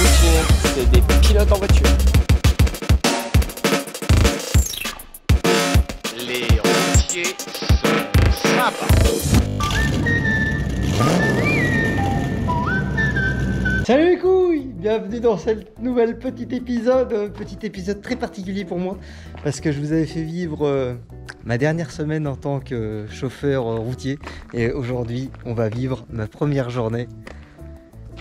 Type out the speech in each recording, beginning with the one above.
routiers, c'est des pilotes en voiture. Les routiers sont sympas. Salut les couilles! Bienvenue dans cette nouvelle petit épisode très particulier pour moi parce que je vous avais fait vivre ma dernière semaine en tant que chauffeur routier et aujourd'hui on va vivre ma première journée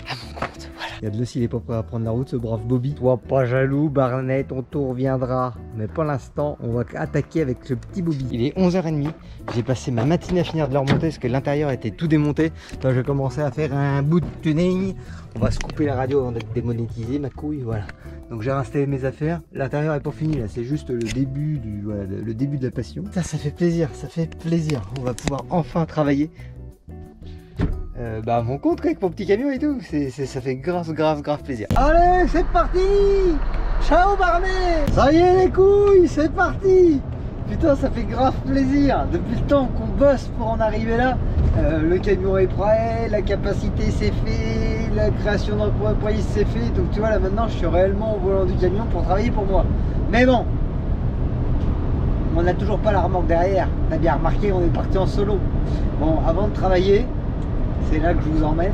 à mon compte. Voilà. Il y a de l'eau, il est pas prêt à prendre la route, ce brave Bobby. Sois pas jaloux Barnet, ton tour viendra. Mais pour l'instant on va attaquer avec ce petit Bobby. Il est 11h30, j'ai passé ma matinée à finir de le remonter parce que l'intérieur était tout démonté. Donc je vais commencer à faire un bout de tuning. On va se couper la radio avant d'être démonétisé, ma couille, voilà. Donc j'ai réinstallé mes affaires. L'intérieur est pas fini là, c'est juste le début le début de la passion. Ça fait plaisir, ça fait plaisir. On va pouvoir enfin travailler. À mon compte quoi, avec mon petit camion et tout. Ça fait grave plaisir. Allez, c'est parti! Ciao Barnet! Ça y est les couilles, c'est parti! Putain, ça fait grave plaisir. Depuis le temps qu'on bosse pour en arriver là, le camion est prêt, la capacité c'est fait, la création d'employés c'est fait. Donc tu vois là maintenant je suis réellement au volant du camion pour travailler pour moi. Mais bon, on n'a toujours pas la remorque derrière. T'as bien remarqué, on est parti en solo. Bon, avant de travailler, c'est là que je vous emmène.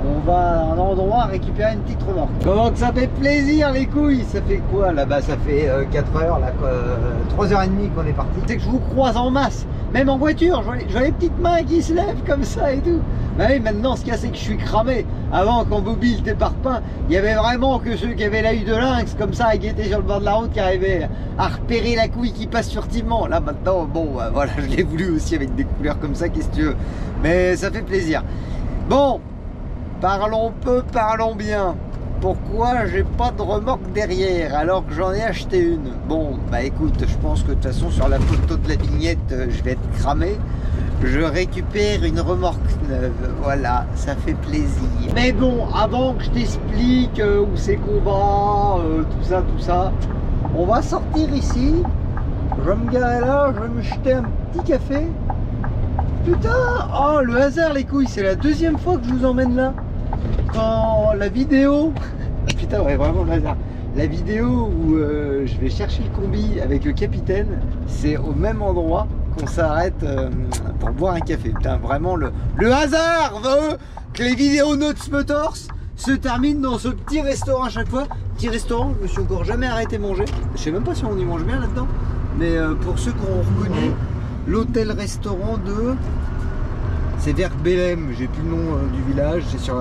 On va à un endroit récupérer une petite remorque. Comment que ça fait plaisir les couilles! Ça fait quoi là-bas? Ça fait 4 heures, là, 3h30 qu'on est parti. C'est que je vous croise en masse, même en voiture, je vois les petites mains qui se lèvent comme ça et tout. Bah oui, maintenant ce qu'il y a c'est que je suis cramé. Avant quand Bobby était parpaing, il y avait vraiment que ceux qui avaient l'œil de lynx comme ça à guetter sur le bord de la route qui arrivaient à repérer la couille qui passe furtivement. Là maintenant, bon voilà, je l'ai voulu aussi avec des couleurs comme ça, qu'est-ce que tu veux. Mais ça fait plaisir. Bon, parlons peu, parlons bien. Pourquoi j'ai pas de remorque derrière alors que j'en ai acheté une? Bon, bah écoute, je pense que de toute façon sur la photo de la vignette, je vais être cramé. Je récupère une remorque neuve, voilà, ça fait plaisir. Mais bon, avant que je t'explique où c'est qu'on va, tout ça, on va sortir ici. Je vais me garer là, je vais me jeter un petit café. Putain, oh le hasard les couilles, c'est la deuxième fois que je vous emmène là. Quand la vidéo, putain ouais vraiment le hasard, la vidéo où je vais chercher le combi avec le capitaine, c'est au même endroit qu'on s'arrête pour boire un café. Putain vraiment le hasard veut que les vidéos Notes Motors se terminent dans ce petit restaurant à chaque fois. Petit restaurant, je me suis encore jamais arrêté manger. Je sais même pas si on y mange bien là-dedans, mais pour ceux qui ont reconnu l'hôtel-restaurant de... C'est vers Bélem, j'ai plus le nom du village, c'est sur...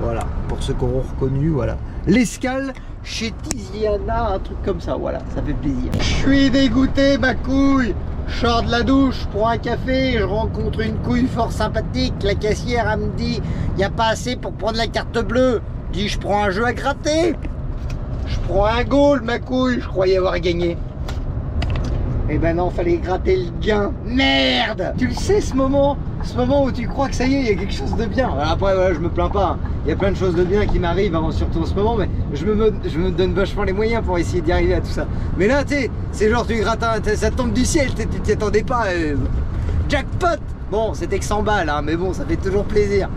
voilà, pour ceux qui auront reconnu, voilà. L'Escale chez Tiziana, un truc comme ça, voilà, ça fait plaisir. Je suis dégoûté, ma couille. Je sors de la douche, je prends un café, je rencontre une couille fort sympathique. La caissière, elle me dit, il n'y a pas assez pour prendre la carte bleue. Je dis, je prends un jeu à gratter. Je prends un goal, ma couille, je croyais avoir gagné. Eh ben non, fallait gratter le gain. Merde! Tu le sais ce moment où tu crois que ça y est, il y a quelque chose de bien. Après voilà, je me plains pas, hein. Il y a plein de choses de bien qui m'arrivent, hein, surtout en ce moment, mais je me donne vachement les moyens pour essayer d'y arriver à tout ça. Mais là, tu sais, c'est genre du gratin, ça tombe du ciel, tu t'y attendais pas. Jackpot! Bon, c'était que 100 balles, hein, mais bon, ça fait toujours plaisir.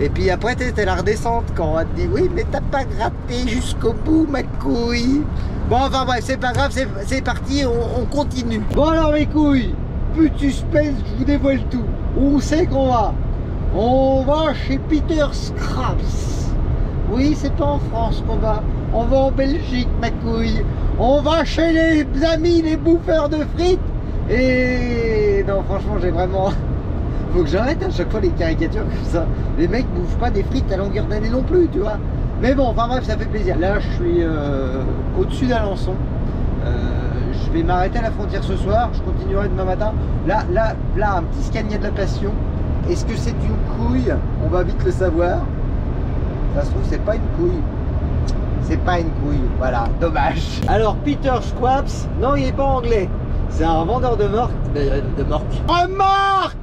Et puis après, t'es la redescente quand on te dit oui, mais t'as pas gratté jusqu'au bout, ma couille. Bon, enfin bref, c'est pas grave, c'est parti, on continue. Bon alors mes couilles, plus de suspense, je vous dévoile tout. Où c'est qu'on va? On va chez Peter Scraps. Oui, c'est pas en France qu'on va. On va en Belgique, ma couille. On va chez les amis, les bouffeurs de frites. Et non, franchement, j'ai vraiment... Faut que j'arrête à chaque fois les caricatures comme ça. Les mecs bouffent pas des frites à longueur d'année non plus, tu vois. Mais bon, enfin bref, ça fait plaisir. Là, je suis au-dessus d'Alençon. Je vais m'arrêter à la frontière ce soir. Je continuerai demain matin. Là, un petit Scania de la Passion. Est-ce que c'est une couille? On va vite le savoir. Ça se trouve, c'est pas une couille. C'est pas une couille. Voilà, dommage. Alors, Peter Scraps, non, il est pas anglais. C'est un vendeur de remorques. Remorques!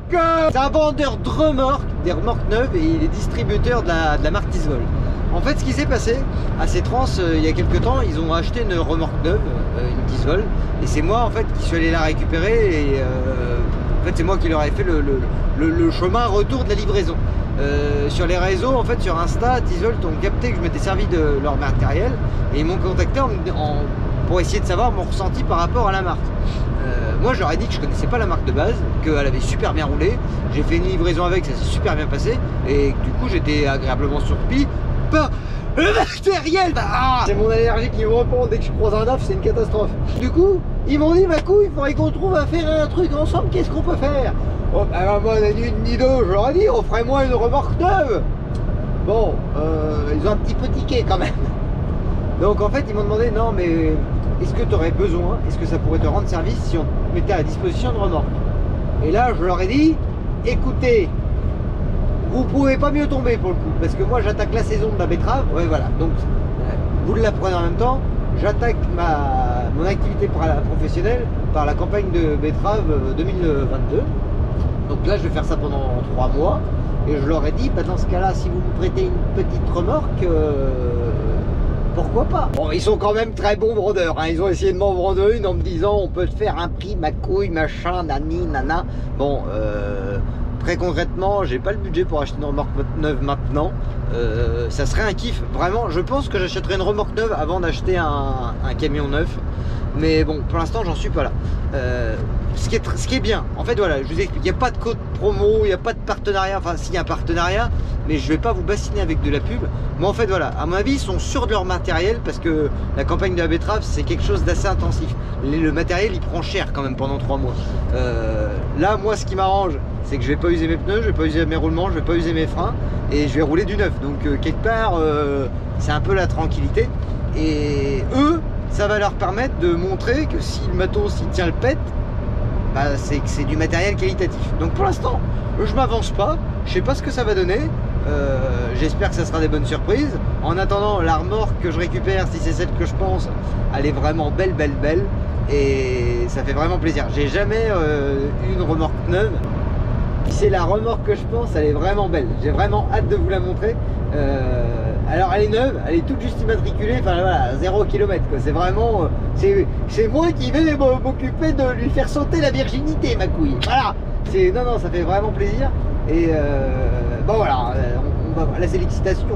C'est un vendeur de remorques, des remorques neuves, et il est distributeur de la marque Tisvol. En fait, ce qui s'est passé à ces trans, il y a quelques temps, ils ont acheté une remorque neuve, une Tisvol, et c'est moi en fait qui suis allé la récupérer et En fait, c'est moi qui leur ai fait le chemin retour de la livraison. Sur les réseaux, en fait, sur Insta, Tizol ont capté que je m'étais servi de leur matériel et ils m'ont contacté pour essayer de savoir mon ressenti par rapport à la marque. Moi, je leur ai dit que je connaissais pas la marque de base, qu'elle avait super bien roulé. J'ai fait une livraison avec, ça s'est super bien passé et du coup, j'étais agréablement surpris par le matériel. C'est mon allergie qui me répond dès que je croise un DAF, c'est une catastrophe. Du coup, ils m'ont dit, ma couille, il faudrait qu'on trouve à faire un truc ensemble, qu'est-ce qu'on peut faire? Oh, bah, moi, ni une ni deux, je leur ai dit, offrez-moi une remorque neuve. Bon, ils ont un petit peu tiqué quand même. Donc en fait, ils m'ont demandé, non mais est-ce que tu aurais besoin, est-ce que ça pourrait te rendre service si on te mettait à la disposition de remorque? Et là, je leur ai dit, écoutez, vous pouvez pas mieux tomber pour le coup, parce que moi j'attaque la saison de la betterave, ouais voilà, donc vous l'apprenez en même temps, j'attaque mon activité professionnelle par la campagne de betterave 2022. Donc là je vais faire ça pendant 3 mois, et je leur ai dit, bah, dans ce cas là, si vous me prêtez une petite remorque, pourquoi pas? Bon, ils sont quand même très bons vendeurs, hein. Ils ont essayé de m'en vendre une en me disant on peut te faire un prix, ma couille, machin, nani, nana. Bon, très concrètement, j'ai pas le budget pour acheter une remorque neuve maintenant. Ça serait un kiff, vraiment. Je pense que j'achèterais une remorque neuve avant d'acheter un camion neuf. Mais bon, pour l'instant, j'en suis pas là. Ce qui est bien, en fait, voilà, je vous explique, il n'y a pas de code promo, il n'y a pas de partenariat, enfin, s'il y a un partenariat, mais je vais pas vous bassiner avec de la pub. Mais en fait, voilà, à mon avis, ils sont sûrs de leur matériel parce que la campagne de la betterave, c'est quelque chose d'assez intensif. Le matériel, il prend cher quand même pendant 3 mois. Là, moi, ce qui m'arrange, c'est que je vais pas user mes pneus, je vais pas user mes roulements, je vais pas user mes freins et je vais rouler du neuf. Donc, quelque part, c'est un peu la tranquillité. Et eux, ça va leur permettre de montrer que si le matos, il tient le pet, bah, c'est que c'est du matériel qualitatif. Donc pour l'instant, je m'avance pas, je sais pas ce que ça va donner. J'espère que ça sera des bonnes surprises. En attendant, la remorque que je récupère, si c'est celle que je pense, elle est vraiment belle, belle, belle. Et ça fait vraiment plaisir. J'ai jamais eu une remorque neuve. Si c'est la remorque que je pense, elle est vraiment belle. J'ai vraiment hâte de vous la montrer. Alors elle est neuve, elle est toute juste immatriculée, enfin voilà, 0 km quoi. C'est vraiment, c'est moi qui vais m'occuper de lui faire sauter la virginité, ma couille. Voilà, non, ça fait vraiment plaisir. Et bon voilà, là c'est l'excitation.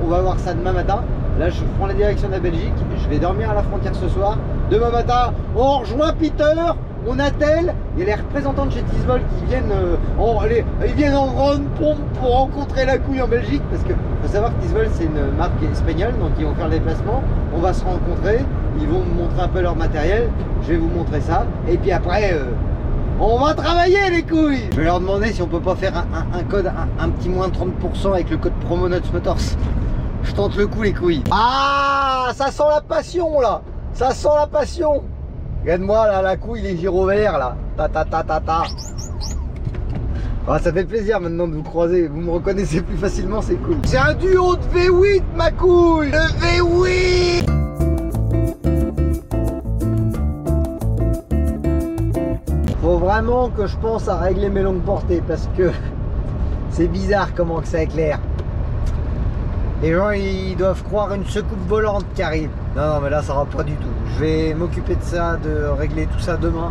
On va voir ça demain matin. Là je prends la direction de la Belgique, je vais dormir à la frontière ce soir. Demain matin, on rejoint Peter. On attelle, il y a les représentants de chez Tizol qui viennent, ils viennent en grande pompe pour rencontrer la couille en Belgique, parce que faut savoir que Tizol c'est une marque espagnole, donc ils vont faire le déplacement, on va se rencontrer, ils vont me montrer un peu leur matériel, je vais vous montrer ça, et puis après, on va travailler les couilles. Je vais leur demander si on peut pas faire un code, un petit moins de 30% avec le code promo Nuts Motors. Je tente le coup les couilles. Ah, ça sent la passion là, ça sent la passion. Regarde-moi là, la couille, les gyros verts là. Ta. Ah, ça fait plaisir maintenant de vous croiser. Vous me reconnaissez plus facilement, c'est cool. C'est un duo de V8, ma couille. Le V8. Faut vraiment que je pense à régler mes longues portées parce que c'est bizarre comment que ça éclaire. Les gens ils doivent croire une secoupe volante qui arrive. Non mais là ça va pas du tout. Je vais m'occuper de ça, de régler tout ça demain.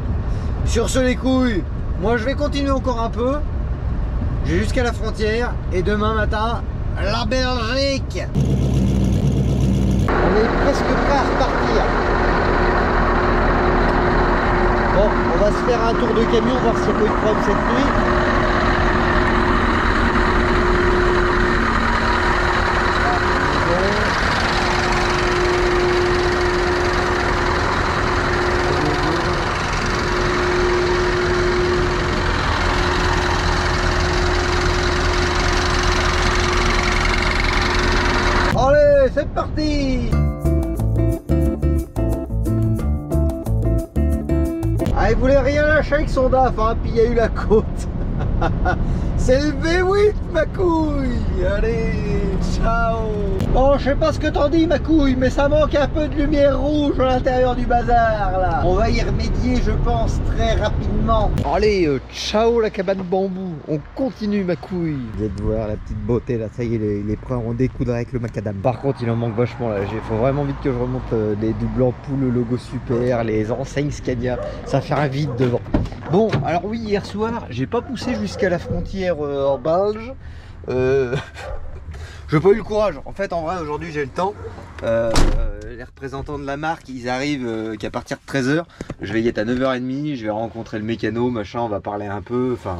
Sur ce les couilles, moi je vais continuer encore un peu. J'ai jusqu'à la frontière et demain matin, la Belgique. On est presque prêt à repartir. Bon, on va se faire un tour de camion, voir s'il n'y a pas eu de problème cette nuit. C'est parti. Ah, il voulait rien lâcher avec son DAF, hein, puis il y a eu la côte. C'est le V8 ma couille. Allez, ciao. Bon, je sais pas ce que t'en dis ma couille, mais ça manque un peu de lumière rouge à l'intérieur du bazar là. On va y remédier je pense très rapidement. Allez, ciao la cabane bambou, on continue ma couille. Vous allez voir la petite beauté là, ça y est, les prêts ont découdre avec le macadam. Par contre il en manque vachement là, il faut vraiment vite que je remonte les doubles ampoules, le logo super, les enseignes Scania, ça va faire un vide devant. Bon, alors oui, hier soir, j'ai pas poussé jusqu'à la frontière en Belge. J'ai pas eu le courage. En fait, en vrai, aujourd'hui, j'ai le temps. Les représentants de la marque, ils arrivent qu'à partir de 13 h. Je vais y être à 9 h 30. Je vais rencontrer le mécano, machin. On va parler un peu. Enfin,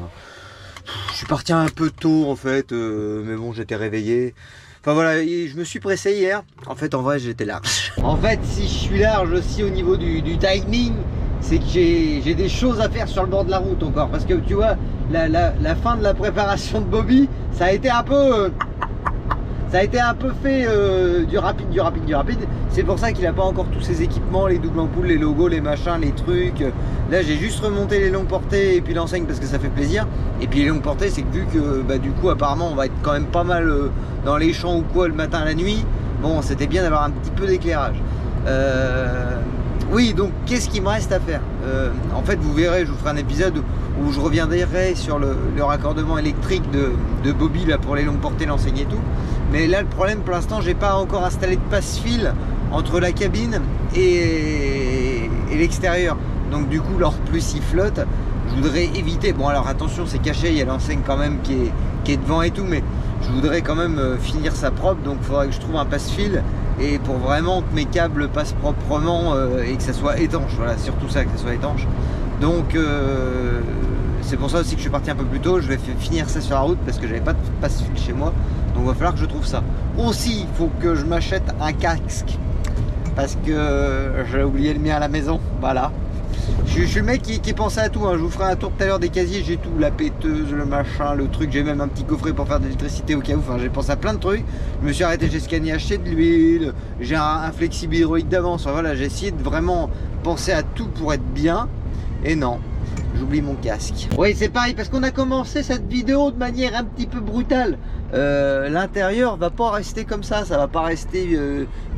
je suis parti un peu tôt, en fait. Mais bon, j'étais réveillé. Enfin voilà, je me suis pressé hier. En fait, en vrai, j'étais large. En fait, si je suis large aussi au niveau du timing, c'est que j'ai des choses à faire sur le bord de la route encore. Parce que tu vois, la fin de la préparation de Bobby, ça a été un peu... Ça a été un peu fait du rapide. C'est pour ça qu'il n'a pas encore tous ses équipements, les doubles ampoules, les logos, les machins, les trucs. Là, j'ai juste remonté les longues portées et puis l'enseigne parce que ça fait plaisir. Et puis les longues portées, c'est que vu que bah, du coup, apparemment, on va être quand même pas mal dans les champs ou quoi le matin, la nuit. Bon, c'était bien d'avoir un petit peu d'éclairage. Oui, donc qu'est-ce qu'il me reste à faire? En fait, vous verrez, je vous ferai un épisode où je reviendrai sur le raccordement électrique de Bobby là, pour les longues portées, l'enseigne et tout. Mais là, le problème, pour l'instant, j'ai pas encore installé de passe-fil entre la cabine et l'extérieur. Donc du coup, leur plus il flotte. Je voudrais éviter. Bon, alors attention, c'est caché. Il y a l'enseigne quand même qui est devant et tout, mais je voudrais quand même finir ça propre. Donc, il faudrait que je trouve un passe-fil et pour vraiment que mes câbles passent proprement et que ça soit étanche. Voilà, surtout ça, que ça soit étanche. Donc c'est pour ça aussi que je suis parti un peu plus tôt. Je vais finir ça sur la route parce que j'avais pas de passe-fil chez moi. Donc il va falloir que je trouve ça. Aussi, il faut que je m'achète un casque parce que j'ai oublié le mien à la maison. Voilà. Je suis le mec qui pensait à tout. Hein. Je vous ferai un tour tout à l'heure des casiers. J'ai tout, la péteuse, le machin, le truc. J'ai même un petit coffret pour faire de l'électricité au cas où. Enfin, j'ai pensé à plein de trucs. Je me suis arrêté chez Scania, acheté de l'huile. J'ai un flexible hydraulique d'avance. Enfin, voilà, j'ai essayé de vraiment penser à tout pour être bien. Et non, j'oublie mon casque. Oui, c'est pareil parce qu'on a commencé cette vidéo de manière un petit peu brutale. L'intérieur va pas rester comme ça va pas rester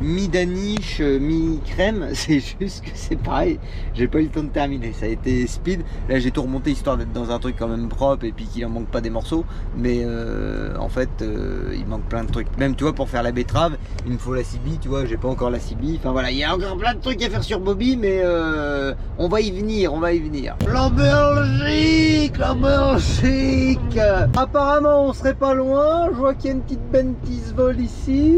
mi-daniche, mi-crème. C'est juste que c'est pareil, j'ai pas eu le temps de terminer, ça a été speed. Là j'ai tout remonté histoire d'être dans un truc quand même propre et puis qu'il en manque pas des morceaux. Mais en fait il manque plein de trucs. Même tu vois, pour faire la betterave il me faut la CB, tu vois, j'ai pas encore la CB. Enfin voilà, il y a encore plein de trucs à faire sur Bobby, mais on va y venir, La Belgique, la Belgique. Apparemment on serait pas loin. Je vois qu'il y a une petite bentise vol ici.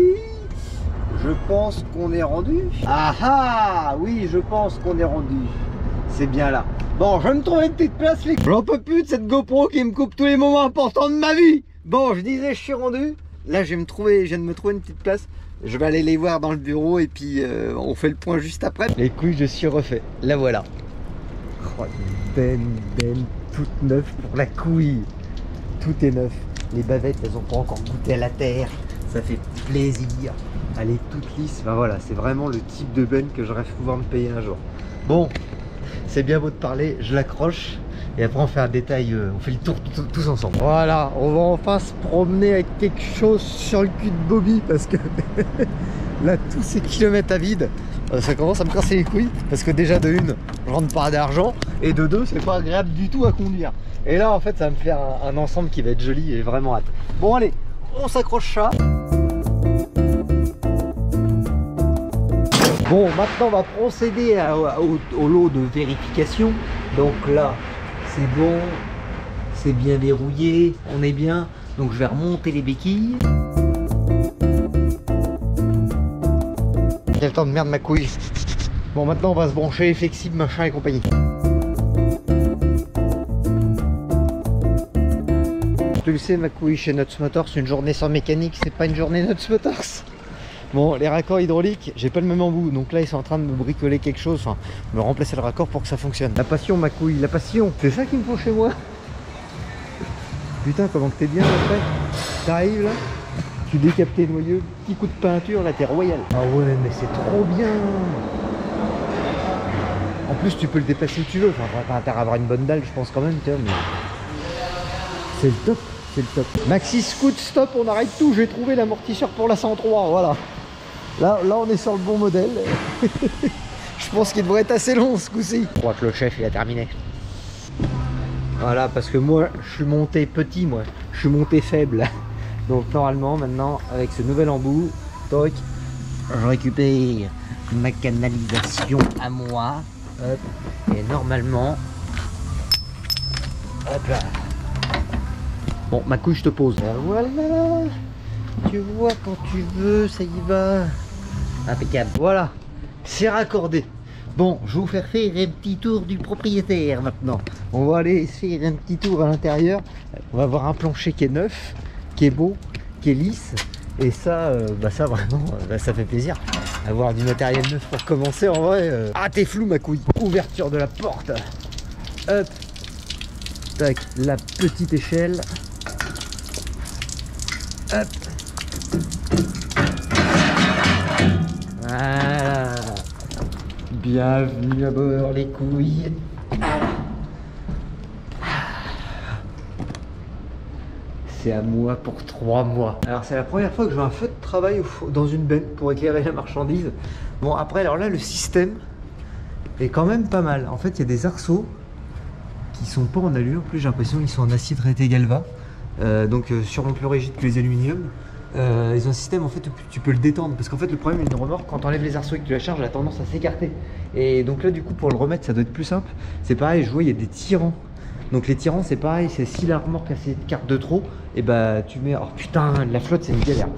Je pense qu'on est rendu. Ah ah, oui, je pense qu'on est rendu. C'est bien là. Bon, je vais me trouver une petite place, les... J'en peux plus de cette GoPro qui me coupe tous les moments importants de ma vie. Bon, je disais, je suis rendu. Là, je viens de me trouver une petite place. Je vais aller les voir dans le bureau et puis on fait le point juste après. Les couilles, je suis refait. La voilà. Oh, ben toute neuve pour la couille. Tout est neuf. Les bavettes, elles ont pas encore goûté à la terre. Ça fait plaisir. Elle est toute lisse. Ben voilà, c'est vraiment le type de ben que je rêve pouvoir me payer un jour. Bon, c'est bien beau de parler. Je l'accroche. Et après, on fait un détail. On fait le tour tous ensemble. Voilà, on va enfin se promener avec quelque chose sur le cul de Bobby. Parce que là, tous ces kilomètres à vide, ça commence à me casser les couilles. Parce que déjà, de une, je rentre pas d'argent. Et de deux, c'est pas agréable du tout à conduire. Et là en fait ça va me faire un ensemble qui va être joli et vraiment hâte. Bon allez, on s'accroche ça. Bon, maintenant on va procéder au lot de vérification. Donc là c'est bon, c'est bien verrouillé, on est bien. Donc je vais remonter les béquilles. Quel temps de merde ma couille. Bon, maintenant on va se brancher flexible machin et compagnie. Tu le sais ma couille, chez Nuts Motors, une journée sans mécanique c'est pas une journée Nuts Motors. Bon, les raccords hydrauliques, j'ai pas le même embout, donc là ils sont en train de me bricoler quelque chose, enfin me remplacer le raccord pour que ça fonctionne. La passion ma couille, la passion, c'est ça qu'il me faut chez moi. Putain, comment que t'es bien après. T'arrives là, tu décapes tes noyaux, petit coup de peinture, là t'es royal. Ah ouais mais c'est trop bien. En plus tu peux le déplacer où tu veux, enfin t'as intérêt à avoir une bonne dalle je pense quand même, tu vois, mais c'est le top. c'est le top. Maxi Scoot stop, on arrête tout, j'ai trouvé l'amortisseur pour la 103, voilà. Là on est sur le bon modèle. Je pense qu'il devrait être assez long ce coup-ci. Je crois que le chef il a terminé. Voilà, parce que moi je suis monté petit, moi je suis monté faible. Donc normalement maintenant avec ce nouvel embout, toc, je récupère ma canalisation à moi. Hop, et normalement, hop là. Bon, ma couille je te pose. Voilà, tu vois quand tu veux, ça y va. Impeccable. Voilà, c'est raccordé. Bon, je vais vous faire un petit tour du propriétaire maintenant. On va aller faire un petit tour à l'intérieur. On va voir un plancher qui est neuf, qui est beau, qui est lisse. Et ça, ça vraiment, ça fait plaisir. Avoir du matériel neuf pour commencer en vrai. Ah, t'es flou ma couille. Ouverture de la porte. Hop. Tac, la petite échelle. Hop. Voilà. Bienvenue à bord les couilles. C'est à moi pour 3 mois. Alors c'est la première fois que je vois un feu de travail dans une benne pour éclairer la marchandise. Bon après alors là le système est quand même pas mal. En fait il y a des arceaux qui sont pas en alu. En plus j'ai l'impression qu'ils sont en acier traité Galva. Donc sûrement plus rigide que les aluminium. Ils ont un système en fait où tu peux le détendre. Parce qu'en fait le problème d'une remorque quand tu enlèves les arceaux et que tu la charges elle a tendance à s'écarter. Et donc là du coup pour le remettre ça doit être plus simple. C'est pareil, je vois il y a des tirants. Donc les tirants c'est pareil, c'est si la remorque a cette carte de trop, et bah tu mets, oh putain la flotte c'est une galère.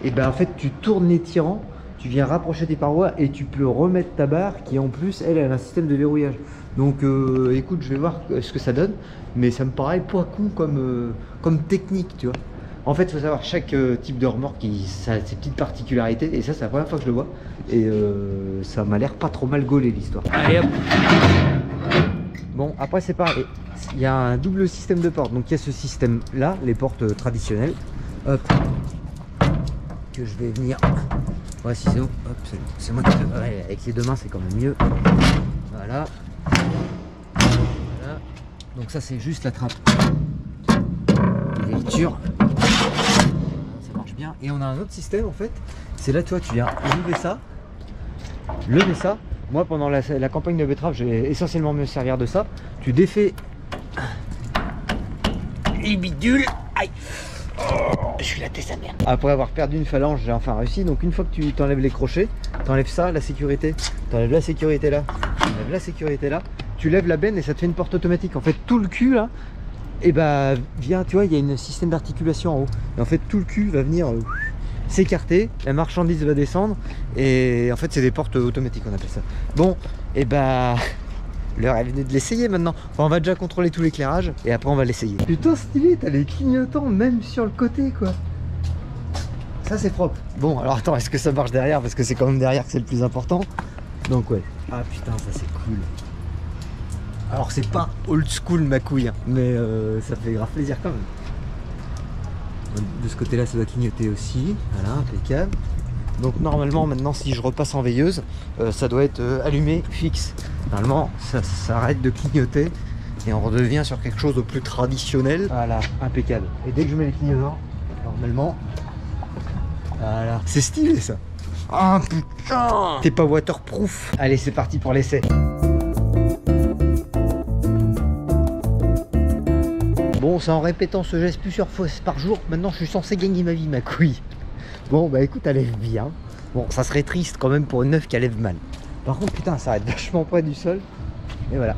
Et bah en fait tu tournes les tirants, tu viens rapprocher tes parois et tu peux remettre ta barre qui en plus elle a un système de verrouillage. Donc écoute je vais voir ce que ça donne, mais ça me paraît pas con comme technique tu vois. En fait il faut savoir chaque type de remorque ça a ses petites particularités et ça c'est la première fois que je le vois. Et ça m'a l'air pas trop mal gaulé l'histoire. Allez hop. Bon après c'est pareil, il y a un double système de portes, donc il y a ce système là, les portes traditionnelles, hop, que je vais venir, ouais ciseaux, hop, c'est moi qui le, ouais, avec les deux mains c'est quand même mieux, voilà, voilà, donc ça c'est juste la trappe, les lectures, ça marche bien, et on a un autre système en fait, c'est là tu vois tu viens lever ça. Moi, pendant la campagne de betterave, j'ai essentiellement me servir de ça. Tu défais les bidules. Aïe, je suis la tête sa mère. Après avoir perdu une phalange, j'ai enfin réussi. Donc une fois que tu t'enlèves les crochets, t'enlèves ça, la sécurité, t'enlèves la sécurité là, t'enlèves la sécurité là, tu lèves la benne et ça te fait une porte automatique. En fait, tout le cul là, et bah vient, tu vois, il y a un système d'articulation en haut. Et en fait, tout le cul va venir s'écarter, la marchandise va descendre et en fait c'est des portes automatiques on appelle ça. Bon et bah l'heure est venue de l'essayer maintenant. Enfin on va déjà contrôler tout l'éclairage et après on va l'essayer. Putain stylé, t'as les clignotants même sur le côté quoi. Ça c'est propre. Bon alors attends, est-ce que ça marche derrière? Parce que c'est quand même derrière que c'est le plus important. Donc ouais. Ah putain ça c'est cool. Alors c'est pas old school ma couille hein, mais ça fait grave plaisir quand même. De ce côté là ça doit clignoter aussi, voilà impeccable. Donc normalement maintenant si je repasse en veilleuse ça doit être allumé fixe. Normalement ça arrête de clignoter et on redevient sur quelque chose de plus traditionnel. Voilà impeccable. Et dès que je mets les clignotants normalement voilà, c'est stylé ça. Ah putain, t'es pas waterproof. Allez c'est parti pour l'essai. Bon, c'est en répétant ce geste plusieurs fois par jour, maintenant je suis censé gagner ma vie, ma couille. Bon, bah écoute, elle lève bien. Bon, ça serait triste quand même pour une neuf qui lève mal. Par contre, putain, ça arrête vachement près du sol. Et voilà.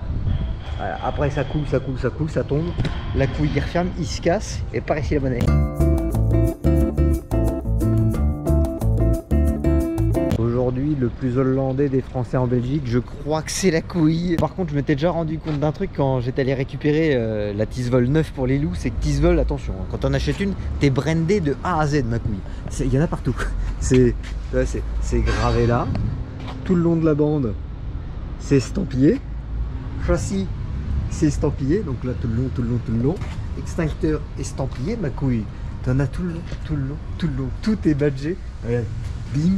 Voilà. Après, ça coule, ça coule, ça coule, ça tombe. La couille, il referme, il se casse. Et par ici, la monnaie. Aujourd'hui, le plus hollandais des Français en Belgique, je crois que c'est la couille. Par contre, je m'étais déjà rendu compte d'un truc quand j'étais allé récupérer la Tizvol 9 pour les loups, c'est que Tizvol, attention, hein, quand on achète une, t'es brandé de A à Z, ma couille. Il y en a partout. C'est gravé là, tout le long de la bande, c'est estampillé. Châssis, c'est estampillé, donc là tout le long, tout le long, tout le long. Extincteur estampillé, ma couille. T'en as tout le long, tout le long, tout le long. Tout est badgé. Regarde, bim.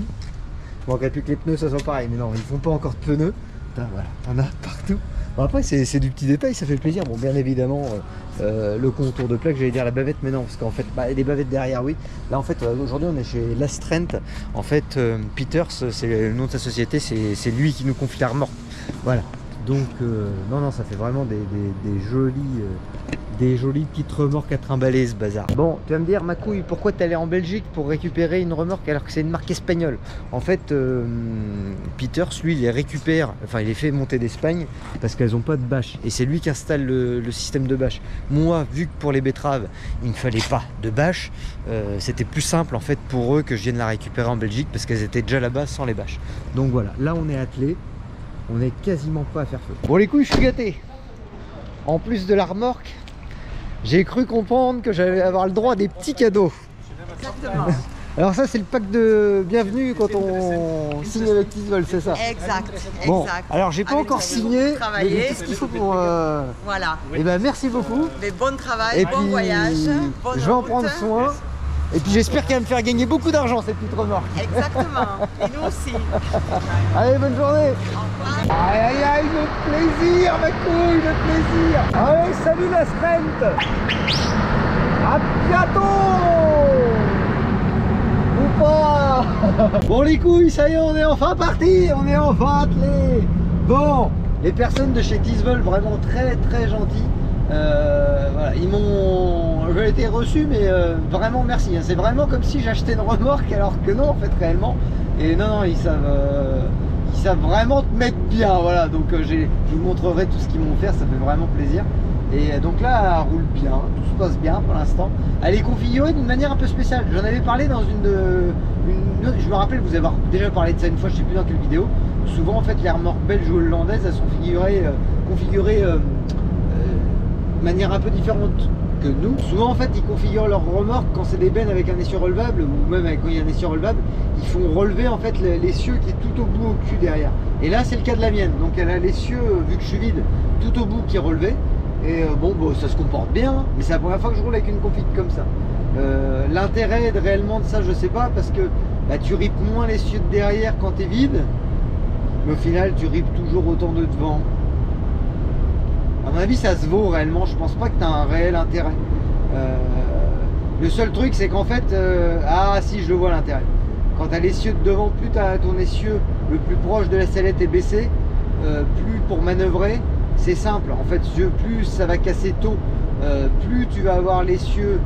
Bon, plus que les pneus ça soit pareil, mais non, ils font pas encore de pneus. Putain, voilà, t'en as partout. Bon, après c'est du petit détail, ça fait plaisir. Bon, bien évidemment le contour de plaque, j'allais dire la bavette, mais non, parce qu'en fait les bavettes derrière, oui. Là en fait aujourd'hui on est chez Lastrent. En fait Peters, c'est le nom de sa société, c'est lui qui nous confie la remorque. Voilà. Donc non, ça fait vraiment des jolies petites remorques à trimballer, ce bazar. Bon, tu vas me dire, ma couille, pourquoi t'es allé en Belgique pour récupérer une remorque alors que c'est une marque espagnole? En fait, Peters, lui, il les récupère, enfin il les fait monter d'Espagne parce qu'elles n'ont pas de bâche. Et c'est lui qui installe le système de bâche. Moi, vu que pour les betteraves, il ne fallait pas de bâche, c'était plus simple en fait pour eux que je vienne la récupérer en Belgique parce qu'elles étaient déjà là-bas sans les bâches. Donc voilà, là on est attelé. On est quasiment pas à faire feu. Bon les couilles, je suis gâté. En plus de la remorque, j'ai cru comprendre que j'allais avoir le droit à des petits cadeaux. Exactement. Alors ça c'est le pack de bienvenue quand on signe avec Tisvol, c'est ça? Exact. Bon, alors j'ai pas encore signé, mais j'ai tout ce qu'il faut pour... Voilà. Et ben merci beaucoup. Mais bon travail, Et bon puis, voyage. Bonne je vais en route. prendre soin. Et puis j'espère qu'elle va me faire gagner beaucoup d'argent cette petite remorque. Exactement. Et nous aussi. Allez, bonne journée. Au revoir. Aïe aïe aïe, le plaisir ma couille, le plaisir. Allez, salut la Strent. À bientôt. Ou pas. Bon les couilles, ça y est, on est enfin parti, on est enfin attelé. Bon, les personnes de chez Tisvol, vraiment très gentilles. Voilà, ils m'ont... J'ai été reçu, mais vraiment merci. Hein. C'est vraiment comme si j'achetais une remorque, alors que non, en fait, réellement. Et non, ils savent vraiment te mettre bien. Voilà, donc je vous montrerai tout ce qu'ils m'ont offert, ça fait vraiment plaisir. Et donc là, elle roule bien, tout se passe bien pour l'instant. Elle est configurée d'une manière un peu spéciale. J'en avais parlé dans je me rappelle, vous avez déjà parlé de ça une fois, je sais plus dans quelle vidéo. Souvent, en fait, les remorques belges ou hollandaises, elles sont configurées de manière un peu différente que nous. Souvent en fait ils configurent leur remorque quand c'est des bennes avec un essieu relevable, ou même quand il y a un essieu relevable, ils font relever en fait l'essieu qui est tout au bout au cul derrière. Et là c'est le cas de la mienne, donc elle a l'essieu, vu que je suis vide, tout au bout qui est relevé. Et bon, ça se comporte bien, mais c'est la première fois que je roule avec une config comme ça. L'intérêt réellement de ça, je sais pas, parce que bah, tu ripes moins l'essieu de derrière quand tu es vide, mais au final tu ripes toujours autant de devant. À mon avis, ça se vaut réellement. Je pense pas que tu as un réel intérêt. Le seul truc, c'est qu'en fait, ah si, je le vois l'intérêt. Quand tu as l'essieu de devant, plus tu as ton essieu le plus proche de la sellette est baissé, plus pour manœuvrer, c'est simple. En fait, plus ça va casser tôt, plus tu vas avoir l'essieu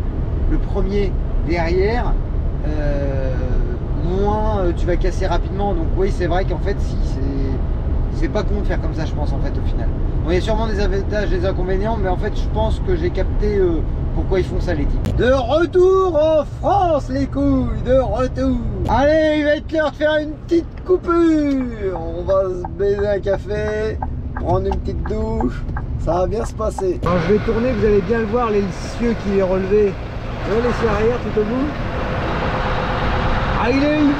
le premier derrière, moins tu vas casser rapidement. Donc oui, c'est vrai qu'en fait, si c'est pas con de faire comme ça, je pense, en fait, au final. Bon, il y a sûrement des avantages, des inconvénients, mais en fait, je pense que j'ai capté pourquoi ils font ça, les types. De retour en France, les couilles, de retour. Allez, il va être l'heure de faire une petite coupure. On va se baiser un café, prendre une petite douche, ça va bien se passer. Quand je vais tourner, vous allez bien le voir, l'essieu qui est relevé. Vous voyez l'essieu arrière tout au bout? Ah, il est élevé.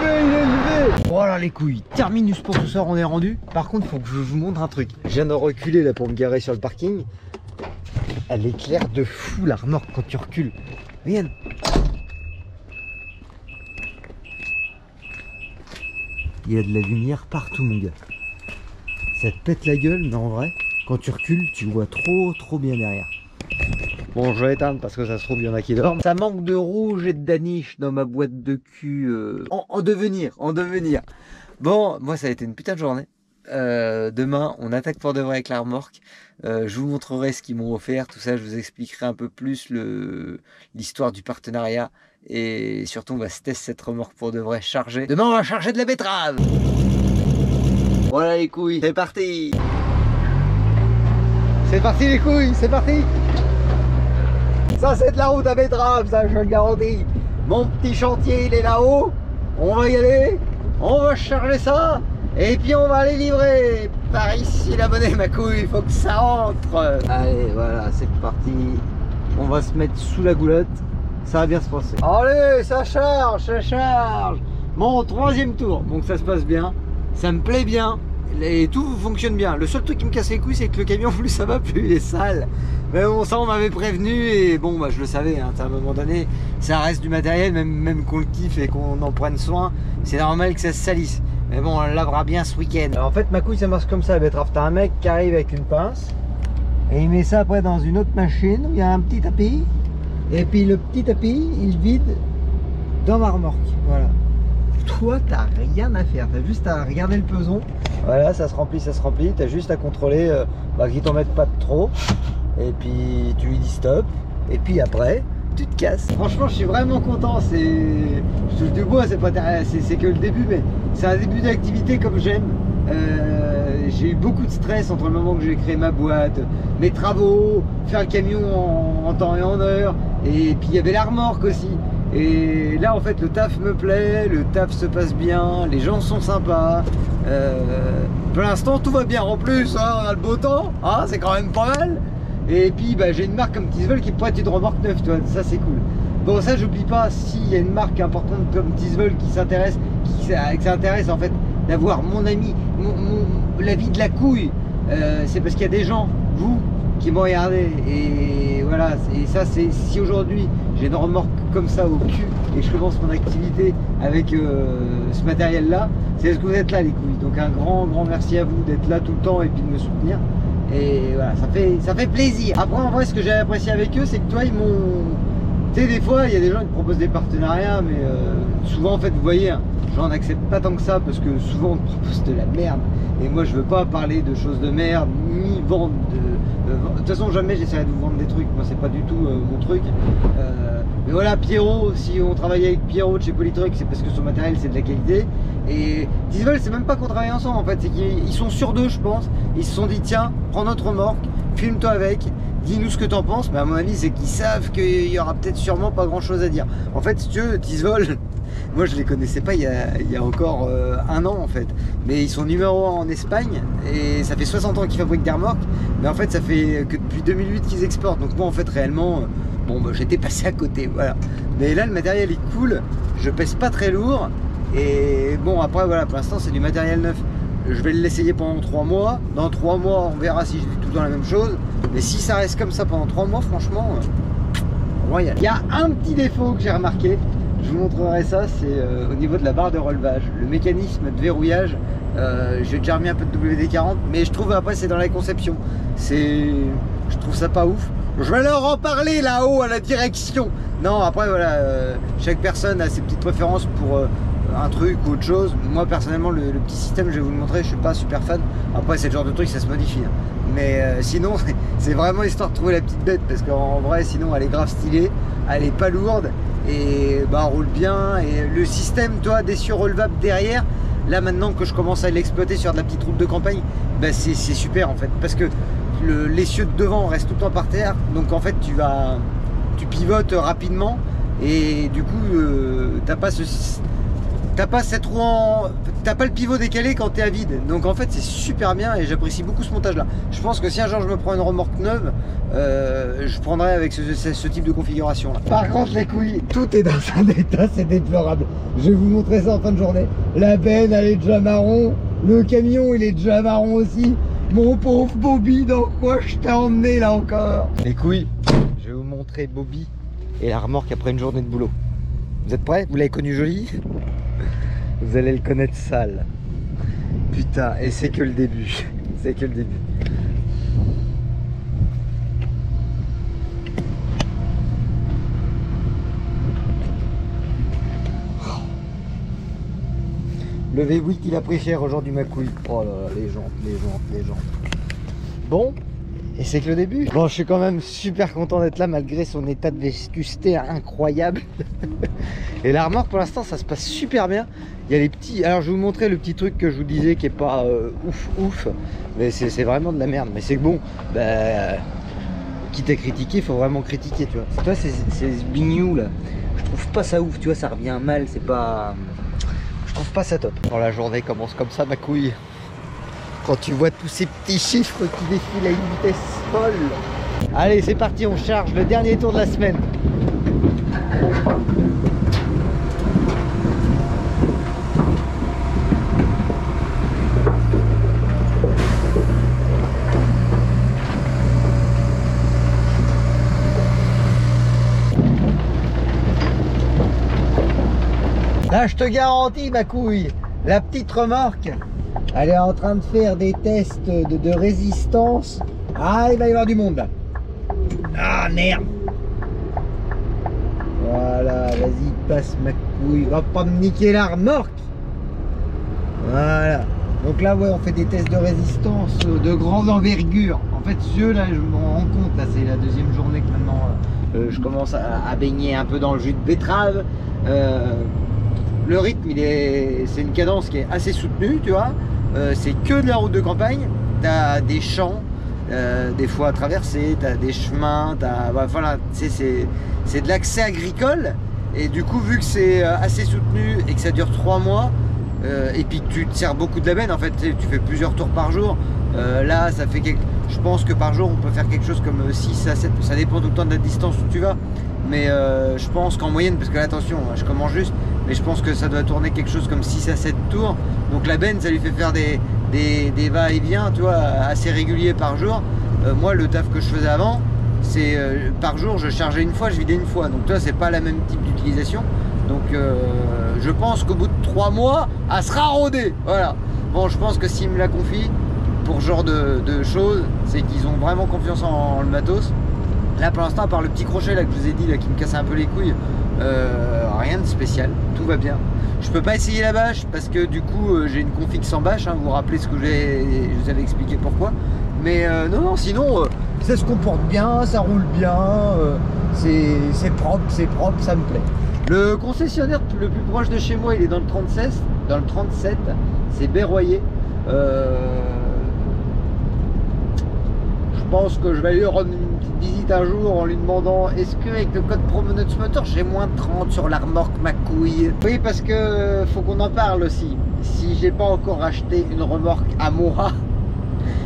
Voilà les couilles, terminus pour ce soir, on est rendu. Par contre, il faut que je vous montre un truc. Je viens de reculer là pour me garer sur le parking. Elle éclaire de fou la remorque quand tu recules. Regarde. Il y a de la lumière partout, mon gars. Ça te pète la gueule, mais en vrai, quand tu recules, tu vois trop bien derrière. Bon, je vais éteindre parce que ça se trouve, il y en a qui dorment. Ça manque de rouge et de daniche dans ma boîte de cul. En devenir. Bon, moi, ça a été une putain de journée. Demain, on attaque pour de vrai avec la remorque. Je vous montrerai ce qu'ils m'ont offert. Tout ça, je vous expliquerai un peu plus l'histoire du partenariat. Et surtout, on va se tester cette remorque pour de vrai charger. Demain, on va charger de la betterave. Voilà les couilles, c'est parti. C'est parti les couilles, c'est parti. Ça c'est de la route à betterave, ça je le garantis. Mon petit chantier il est là-haut. On va y aller, on va charger ça. Et puis on va aller livrer. Par ici la monnaie ma couille, il faut que ça rentre. Allez voilà, c'est parti. On va se mettre sous la goulotte. Ça va bien se passer. Allez, ça charge, ça charge. Mon troisième tour, donc ça se passe bien. Ça me plaît bien. Et tout fonctionne bien. Le seul truc qui me casse les couilles, c'est que le camion, plus ça va, plus il est sale. Mais bon, ça on m'avait prévenu et bon, bah je le savais. Hein, à un moment donné, ça reste du matériel, même qu'on le kiffe et qu'on en prenne soin. C'est normal que ça se salisse. Mais bon, on le lavera bien ce week-end. En fait, ma couille, ça marche comme ça, la betterave. T'as un mec qui arrive avec une pince et il met ça après dans une autre machine où il y a un petit tapis. Et puis le petit tapis, il vide dans ma remorque. Voilà. Toi, t'as rien à faire. T'as juste à regarder le peson. Voilà, ça se remplit, ça se remplit. T'as juste à contrôler qu'ils t'en mettent pas de trop. Et puis tu lui dis stop. Et puis après, tu te casses. Franchement, je suis vraiment content. Je touche du bois, c'est que le début, mais c'est un début d'activité comme j'aime. J'ai eu beaucoup de stress entre le moment que j'ai créé ma boîte, mes travaux, faire le camion en temps et en heure. Et puis il y avait la remorque aussi. Et là en fait le taf me plaît, le taf se passe bien, les gens sont sympas. Pour l'instant tout va bien en plus, hein, on a le beau temps, hein, c'est quand même pas mal. Et puis bah, j'ai une marque comme Tisvol qui pourrait être une remorque neuve, tu vois, ça c'est cool. Bon ça j'oublie pas, s'il y a une marque importante comme Tisvol qui s'intéresse, qui s'intéresse en fait d'avoir mon ami, la vie de la couille, c'est parce qu'il y a des gens, vous, qui m'ont regardé. Et voilà, et ça c'est, si aujourd'hui j'ai une remorque comme ça au cul et que je commence mon activité avec ce matériel là, c'est parce que vous êtes là les couilles. Donc un grand merci à vous d'être là tout le temps et puis de me soutenir. Et voilà, ça fait plaisir. Après en vrai ce que j'ai apprécié avec eux, c'est que toi ils m'ont... Tu sais, des fois il y a des gens qui proposent des partenariats, mais souvent en fait vous voyez, hein, j'en accepte pas tant que ça parce que souvent on te propose de la merde. Et moi je veux pas parler de choses de merde, ni vendre de toute façon jamais j'essaierai de vous vendre des trucs, moi c'est pas du tout mon truc. Mais voilà, Pierrot, si on travaille avec Pierrot de chez Polytruck, c'est parce que son matériel c'est de la qualité. Et Tisvol, c'est même pas qu'on travaille ensemble en fait, c'est qu'ils sont sûrs d'eux je pense. Ils se sont dit tiens, prends notre remorque, filme-toi avec, dis-nous ce que t'en penses. Mais à mon avis c'est qu'ils savent qu'il y aura peut-être sûrement pas grand chose à dire. En fait si tu veux, Tisvol, moi je les connaissais pas il y a encore un an en fait. Mais ils sont numéro 1 en Espagne et ça fait 60 ans qu'ils fabriquent des remorques. Mais en fait ça fait que depuis 2008 qu'ils exportent. Donc moi en fait réellement... Bon bah, j'étais passé à côté, voilà. Mais là le matériel est cool, je pèse pas très lourd. Et bon après voilà, pour l'instant c'est du matériel neuf. Je vais l'essayer pendant 3 mois. Dans 3 mois on verra si je fais tout le temps la même chose. Mais si ça reste comme ça pendant 3 mois, franchement, royal. Il y a un petit défaut que j'ai remarqué, je vous montrerai ça, c'est au niveau de la barre de relevage. Le mécanisme de verrouillage, j'ai déjà remis un peu de WD-40, mais je trouve après c'est dans la conception. Je trouve ça pas ouf. Je vais leur en parler là-haut à la direction. Non, après voilà, chaque personne a ses petites préférences pour un truc ou autre chose. Moi personnellement le petit système je vais vous le montrer, je suis pas super fan. Après c'est le genre de truc, ça se modifie. Hein. Mais sinon c'est vraiment histoire de trouver la petite bête, parce qu'en vrai sinon elle est grave stylée, elle est pas lourde et bah roule bien. Et le système toi d'essieu relevable derrière, là maintenant que je commence à l'exploiter sur de la petite route de campagne, bah, c'est super en fait, parce que l'essieu de devant reste tout le temps par terre, donc en fait tu pivotes rapidement et du coup t'as pas cette roue t'as pas le pivot décalé quand t'es à vide, donc en fait c'est super bien et j'apprécie beaucoup ce montage là. Je pense que si un jour je me prends une remorque neuve, je prendrai avec ce type de configuration là. Par contre les couilles, tout est dans un état, c'est déplorable. Je vais vous montrer ça en fin de journée. La benne elle est déjà marron, le camion il est déjà marron aussi. Mon pauvre Bobby, dans quoi je t'ai emmené là encore? Les couilles, je vais vous montrer Bobby et la remorque après une journée de boulot. Vous êtes prêts? Vous l'avez connu joli? Vous allez le connaître sale. Putain, et c'est que le début. C'est que le début. Le V8 il a pris cher aujourd'hui ma couille. Oh là là, les jantes. Bon, et c'est que le début. Bon, je suis quand même super content d'être là malgré son état de vétusté incroyable. Et la remorque pour l'instant ça se passe super bien. Il y a les petits... Alors je vais vous montrer le petit truc que je vous disais qui est pas ouf. Mais c'est vraiment de la merde. Mais c'est que bon, bah, quitte à critiquer, il faut vraiment critiquer, tu vois. Toi c'est ce bignou là. Je trouve pas ça ouf, tu vois, ça revient mal, c'est pas... Je trouve pas ça top. Quand la journée commence comme ça, ma couille, quand tu vois tous ces petits chiffres qui défilent à une vitesse folle. Allez, c'est parti, on charge le dernier tour de la semaine. Là, je te garantis, ma couille, La petite remorque, elle est en train de faire des tests de résistance. Ah, il va y avoir du monde là. Ah merde. Voilà, vas-y, passe ma couille. Va pas me niquer la remorque. Voilà. Donc là, ouais, on fait des tests de résistance de grande envergure. En fait, ceux là, je m'en rends compte. Là, c'est la deuxième journée que maintenant je commence à baigner un peu dans le jus de betterave. Le rythme, c'est une cadence qui est assez soutenue, tu vois. C'est que de la route de campagne. T'as des champs, des fois à traverser, t'as des chemins, voilà, c'est de l'accès agricole. Et du coup, vu que c'est assez soutenu et que ça dure 3 mois, et puis que tu te sers beaucoup de la benne, en fait, tu fais plusieurs tours par jour. Là, ça fait je pense que par jour, on peut faire quelque chose comme 6 à 7, ça dépend tout le temps de la distance où tu vas. Mais je pense qu'en moyenne, parce que là, attention, je commence juste, mais je pense que ça doit tourner quelque chose comme 6 à 7 tours. Donc la benne, ça lui fait faire des va-et-vient, tu vois, assez réguliers par jour. Moi, le taf que je faisais avant, c'est par jour, je chargeais une fois, je vidais une fois. Donc toi, c'est pas la même type d'utilisation. Donc je pense qu'au bout de 3 mois, elle sera rodée. Voilà. Bon, je pense que s'ils me la confient pour ce genre de choses, c'est qu'ils ont vraiment confiance en le matos. Là, pour l'instant, à part le petit crochet là que je vous ai dit, là, qui me cassait un peu les couilles, rien de spécial. Tout va bien. Je peux pas essayer la bâche parce que du coup, j'ai une config sans bâche. Hein, vous vous rappelez ce que je vous avais expliqué pourquoi. Mais non, sinon, ça se comporte bien, ça roule bien, c'est propre, ça me plaît. Le concessionnaire le plus proche de chez moi, il est dans le 37, c'est Berroyer. Je pense que je vais lui rendre une petite visite un jour en lui demandant est-ce que avec le code promo Nuts Motor j'ai moins de 30 sur la remorque ma couille. Oui, parce que faut qu'on en parle aussi. Si j'ai pas encore acheté une remorque à moi,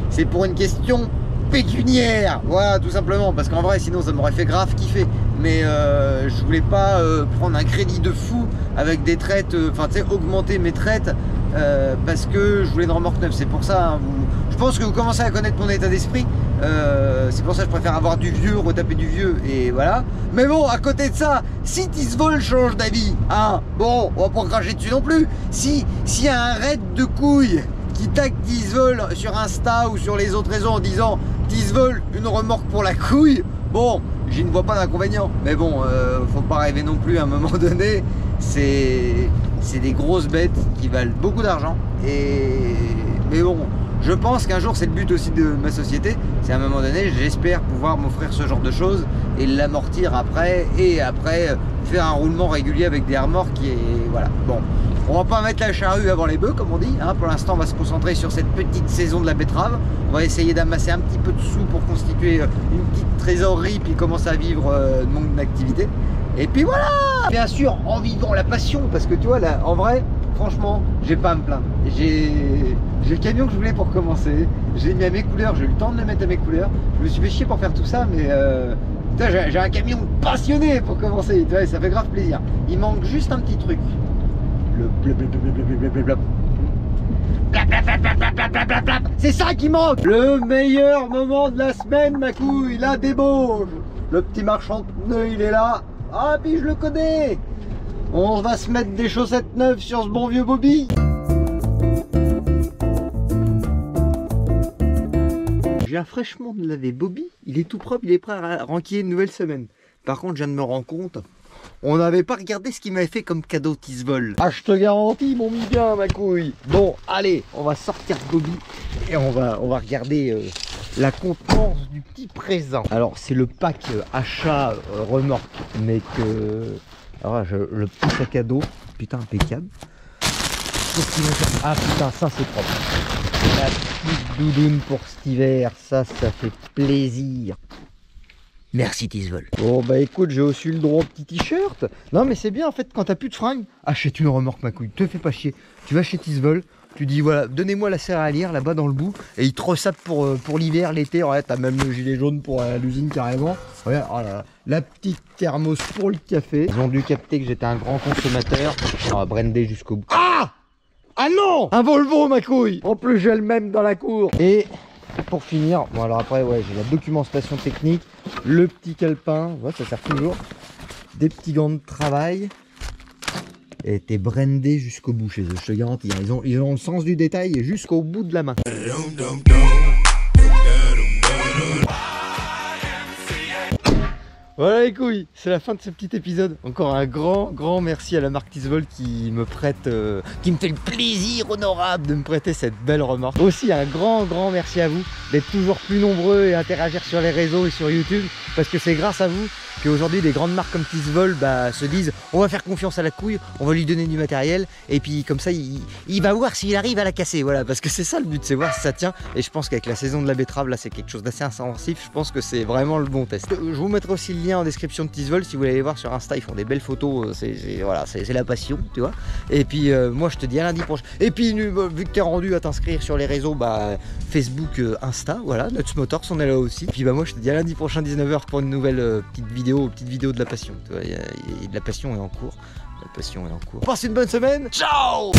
c'est pour une question pécuniaire, voilà, tout simplement, parce qu'en vrai sinon ça m'aurait fait grave kiffer, mais je voulais pas prendre un crédit de fou avec des traites, enfin tu sais, augmenter mes traites parce que je voulais une remorque neuve. C'est pour ça, hein, je pense que vous commencez à connaître mon état d'esprit, c'est pour ça que je préfère avoir du vieux, retaper du vieux, et voilà. Mais bon, à côté de ça, si Tisvol change d'avis, hein, bon, on va pas cracher dessus non plus. S'il y a un raid de couilles qui tag Tisvol sur Insta ou sur les autres réseaux en disant Tisvol, une remorque pour la couille, bon, j'y ne vois pas d'inconvénient. Mais bon, faut pas rêver non plus à un moment donné. C'est des grosses bêtes qui valent beaucoup d'argent. Mais bon, je pense qu'un jour, c'est le but aussi de ma société. C'est à un moment donné, j'espère pouvoir m'offrir ce genre de choses et l'amortir après. Et après, faire un roulement régulier avec des remorques. Et voilà, bon. On va pas mettre la charrue avant les bœufs, comme on dit, hein. Pour l'instant, on va se concentrer sur cette petite saison de la betterave. On va essayer d'amasser un petit peu de sous pour constituer une petite trésorerie, puis commencer à vivre mon activité. Et puis voilà. Bien sûr, en vivant la passion, parce que tu vois, là, en vrai, franchement, j'ai pas à me plaindre. J'ai le camion que je voulais pour commencer. J'ai mis à mes couleurs, j'ai eu le temps de le mettre à mes couleurs. Je me suis fait chier pour faire tout ça, mais j'ai un camion passionné pour commencer. Tu vois, ça fait grave plaisir. Il manque juste un petit truc. C'est ça qui manque. Le meilleur moment de la semaine, ma couille, la débauche. Le petit marchand de pneus, il est là. Ah, puis je le connais. On va se mettre des chaussettes neuves sur ce bon vieux Bobby. Je viens fraîchement de laver Bobby. Il est tout propre, il est prêt à renquiller une nouvelle semaine. Par contre, je viens de me rendre compte, on n'avait pas regardé ce qu'il m'avait fait comme cadeau Tisvol. Ah, je te garantis, ils m'ont mis bien, ma couille. Bon, allez, on va sortir Bobby et on va regarder la contenance du petit présent. Alors, c'est le pack achat remorque, mais que... Alors, le petit sac à dos, putain, impeccable. Qu'est-ce qu'ils vont faire? Ah, putain, ça, c'est propre. La petite doudoune pour cet hiver, ça fait plaisir. Merci Tisvol. Bon bah écoute, j'ai aussi le droit au petit t-shirt. Non mais c'est bien en fait, quand t'as plus de fringues, achète une remorque ma couille, te fais pas chier. Tu vas chez Tisvol, tu dis voilà, donnez-moi la céréalière là-bas dans le bout, et ils te ressapent pour l'hiver, l'été. Ouais, t'as même le gilet jaune pour l'usine carrément. Ouais, oh là là. La petite thermos pour le café. Ils ont dû capter que j'étais un grand consommateur. On va brander jusqu'au bout. Ah non, un Volvo ma couille. En plus j'ai le même dans la cour. Et pour finir, bon alors après ouais, j'ai la documentation technique, le petit calepin, ouais, ça sert toujours, des petits gants de travail, était brandé jusqu'au bout chez eux, je te garantis. Ils ont le sens du détail jusqu'au bout de la main. Voilà les couilles, c'est la fin de ce petit épisode. Encore un grand merci à la marque Tisvol qui me prête, qui me fait le plaisir honorable de me prêter cette belle remorque. Aussi un grand merci à vous d'être toujours plus nombreux et interagir sur les réseaux et sur YouTube, parce que c'est grâce à vous qu'aujourd'hui des grandes marques comme Tisvol se disent on va faire confiance à la couille, on va lui donner du matériel et puis comme ça il va voir s'il arrive à la casser, voilà, parce que c'est ça le but, c'est voir si ça tient. Et je pense qu'avec la saison de la betterave là c'est quelque chose d'assez intensif, je pense que c'est vraiment le bon test. Je vous mettrai aussi le lien en description de Tisvol si vous voulez aller voir sur Insta, ils font des belles photos, voilà, c'est la passion, tu vois. Et puis moi je te dis à lundi prochain. Et puis vu que t'es rendu à t'inscrire sur les réseaux, Facebook, Insta, voilà, Nuts Motors on est là aussi. Puis moi je te dis à lundi prochain 19h pour une nouvelle petite vidéo de la passion, tu vois, de la passion est en cours. La passion est en cours. Passe une bonne semaine. Ciao.